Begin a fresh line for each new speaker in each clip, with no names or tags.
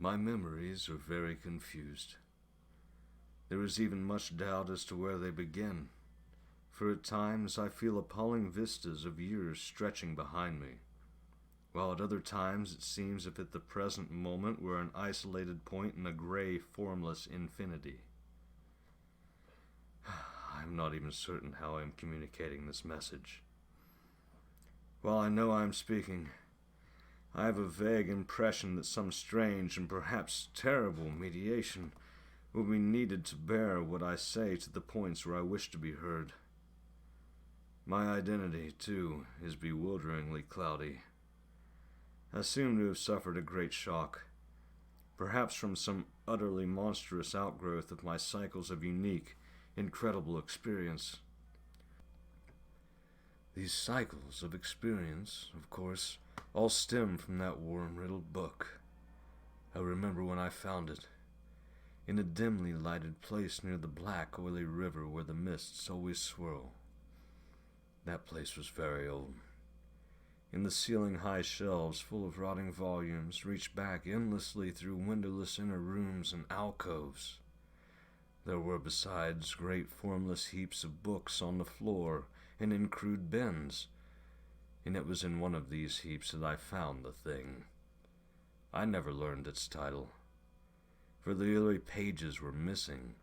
My memories are very confused. There is even much doubt as to where they begin, for at times I feel appalling vistas of years stretching behind me, while at other times it seems as if at the present moment we're an isolated point in a gray, formless infinity. I'm not even certain how I'm communicating this message. While I know I'm speaking, I have a vague impression that some strange and perhaps terrible mediation will be needed to bear what I say to the points where I wish to be heard. My identity, too, is bewilderingly cloudy. I seem to have suffered a great shock, perhaps from some utterly monstrous outgrowth of my cycles of unique, incredible experience. These cycles of experience, of course, all stem from that worm-riddled book. I remember when I found it, in a dimly lighted place near the black, oily river where the mists always swirl. That place was very old. In the ceiling-high shelves full of rotting volumes reached back endlessly through windowless inner rooms and alcoves. There were besides great formless heaps of books on the floor and in crude bins, and it was in one of these heaps that I found the thing. I never learned its title, for the early pages were missing,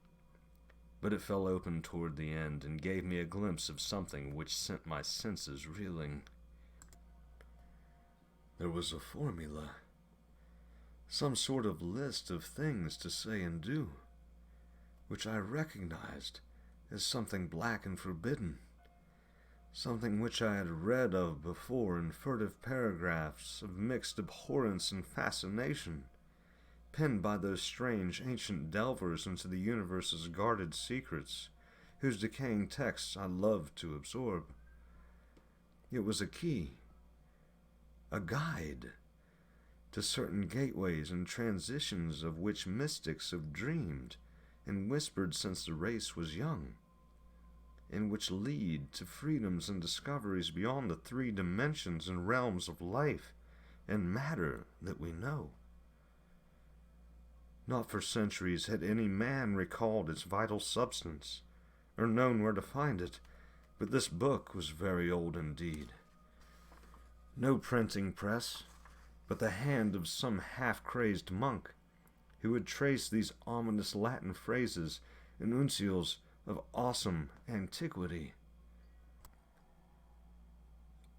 but it fell open toward the end and gave me a glimpse of something which sent my senses reeling. There was a formula, some sort of list of things to say and do, which I recognized as something black and forbidden, something which I had read of before in furtive paragraphs of mixed abhorrence and fascination, penned by those strange ancient delvers into the universe's guarded secrets, whose decaying texts I loved to absorb. It was a key, a guide, to certain gateways and transitions of which mystics have dreamed and whispered since the race was young, and which lead to freedoms and discoveries beyond the 3 dimensions and realms of life and matter that we know. Not for centuries had any man recalled its vital substance, or known where to find it, but this book was very old indeed. No printing press, but the hand of some half-crazed monk, who had traced these ominous Latin phrases in uncials of awesome antiquity.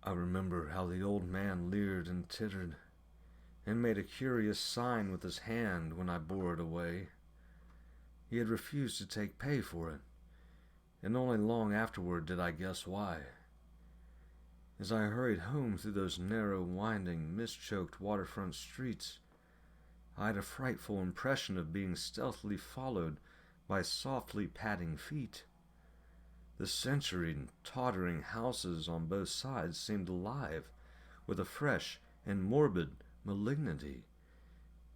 I remember how the old man leered and tittered, and made a curious sign with his hand when I bore it away. He had refused to take pay for it, and only long afterward did I guess why. As I hurried home through those narrow, winding, mist-choked waterfront streets, I had a frightful impression of being stealthily followed by softly padding feet. The centuried, tottering houses on both sides seemed alive with a fresh and morbid malignity,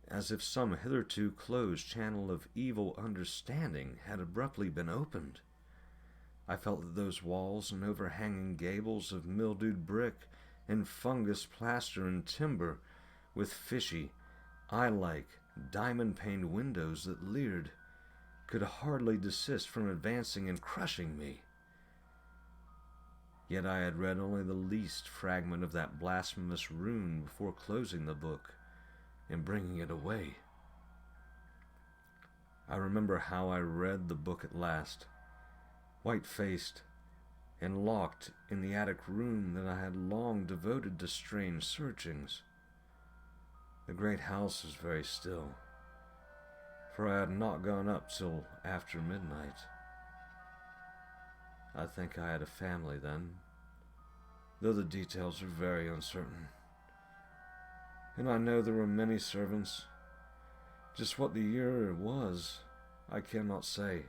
as if some hitherto closed channel of evil understanding had abruptly been opened. I felt that those walls and overhanging gables of mildewed brick and fungus plaster and timber, with fishy, eye-like, diamond-paned windows that leered, could hardly desist from advancing and crushing me. Yet I had read only the least fragment of that blasphemous rune before closing the book and bringing it away. I remember how I read the book at last, white-faced and locked in the attic room that I had long devoted to strange searchings. The great house was very still, for I had not gone up till after midnight. I think I had a family then, though the details are very uncertain. And I know there were many servants. Just what the year was, I cannot say,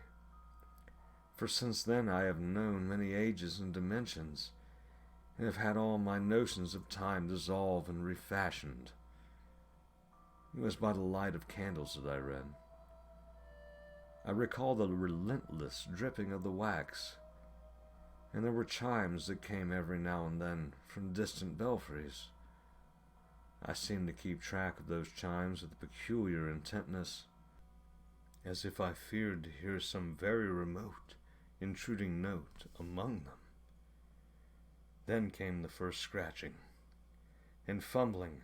for since then I have known many ages and dimensions, and have had all my notions of time dissolve and refashioned. It was by the light of candles that I read. I recall the relentless dripping of the wax, and there were chimes that came every now and then from distant belfries. I seemed to keep track of those chimes with a peculiar intentness, as if I feared to hear some very remote, intruding note among them. Then came the first scratching and fumbling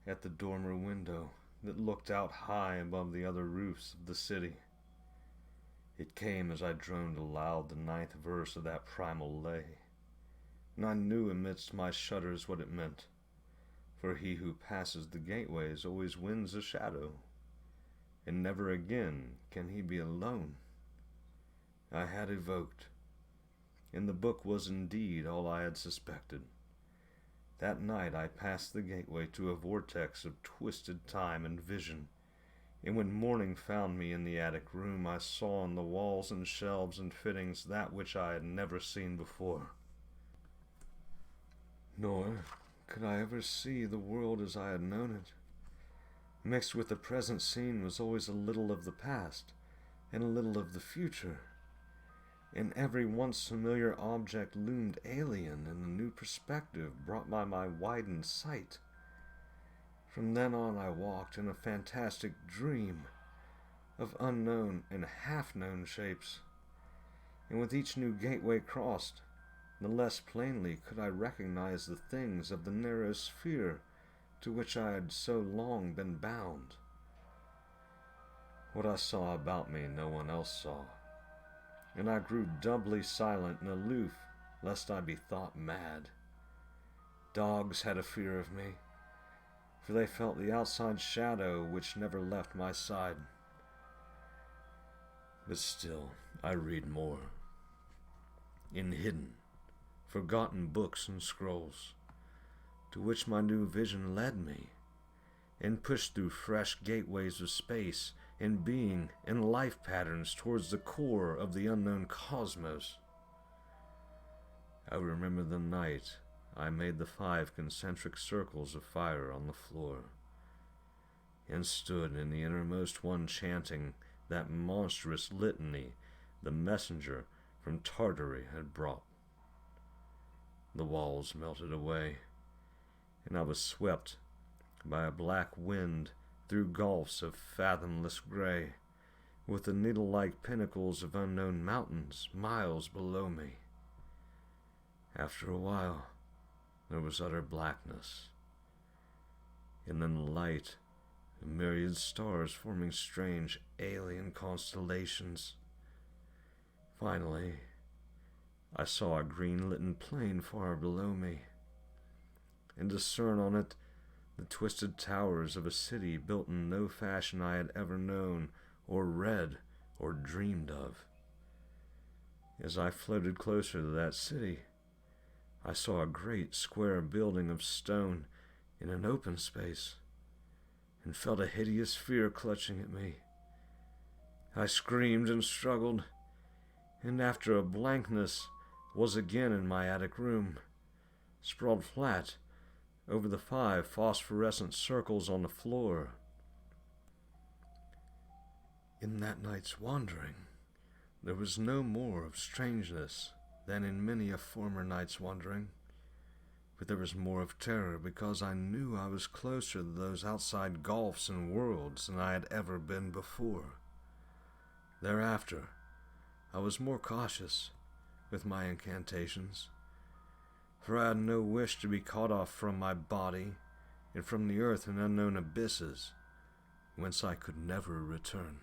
at the dormer window that looked out high above the other roofs of the city. It came as I droned aloud the ninth verse of that primal lay, and I knew amidst my shudders what it meant, for he who passes the gateways always wins a shadow, and never again can he be alone. I had evoked, and the book was indeed all I had suspected. That night I passed the gateway to a vortex of twisted time and vision, and when morning found me in the attic room, I saw on the walls and shelves and fittings that which I had never seen before. Nor could I ever see the world as I had known it. Mixed with the present scene was always a little of the past and a little of the future, and every once familiar object loomed alien in the new perspective brought by my widened sight. From then on I walked in a fantastic dream of unknown and half-known shapes, and with each new gateway crossed, the less plainly could I recognize the things of the narrow sphere to which I had so long been bound. What I saw about me no one else saw, and I grew doubly silent and aloof lest I be thought mad. Dogs had a fear of me, for they felt the outside shadow which never left my side. But still I read more, in hidden, forgotten books and scrolls, to which my new vision led me, and pushed through fresh gateways of space and being and life patterns towards the core of the unknown cosmos. I remember the night I made the 5 concentric circles of fire on the floor, and stood in the innermost one chanting that monstrous litany the messenger from Tartary had brought. The walls melted away, and I was swept by a black wind through gulfs of fathomless gray, with the needle-like pinnacles of unknown mountains miles below me. After a while, there was utter blackness, and then the light of myriad stars forming strange alien constellations. Finally, I saw a green-lit plain far below me, and discern on it the twisted towers of a city built in no fashion I had ever known, or read, or dreamed of. As I floated closer to that city, I saw a great square building of stone in an open space, and felt a hideous fear clutching at me. I screamed and struggled, and after a blankness was again in my attic room, sprawled flat over the 5 phosphorescent circles on the floor. In that night's wandering, there was no more of strangeness than in many a former night's wandering, but there was more of terror because I knew I was closer to those outside gulfs and worlds than I had ever been before. Thereafter, I was more cautious with my incantations, for I had no wish to be cut off from my body and from the earth in unknown abysses, whence I could never return.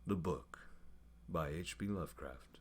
The Book by H.P. Lovecraft.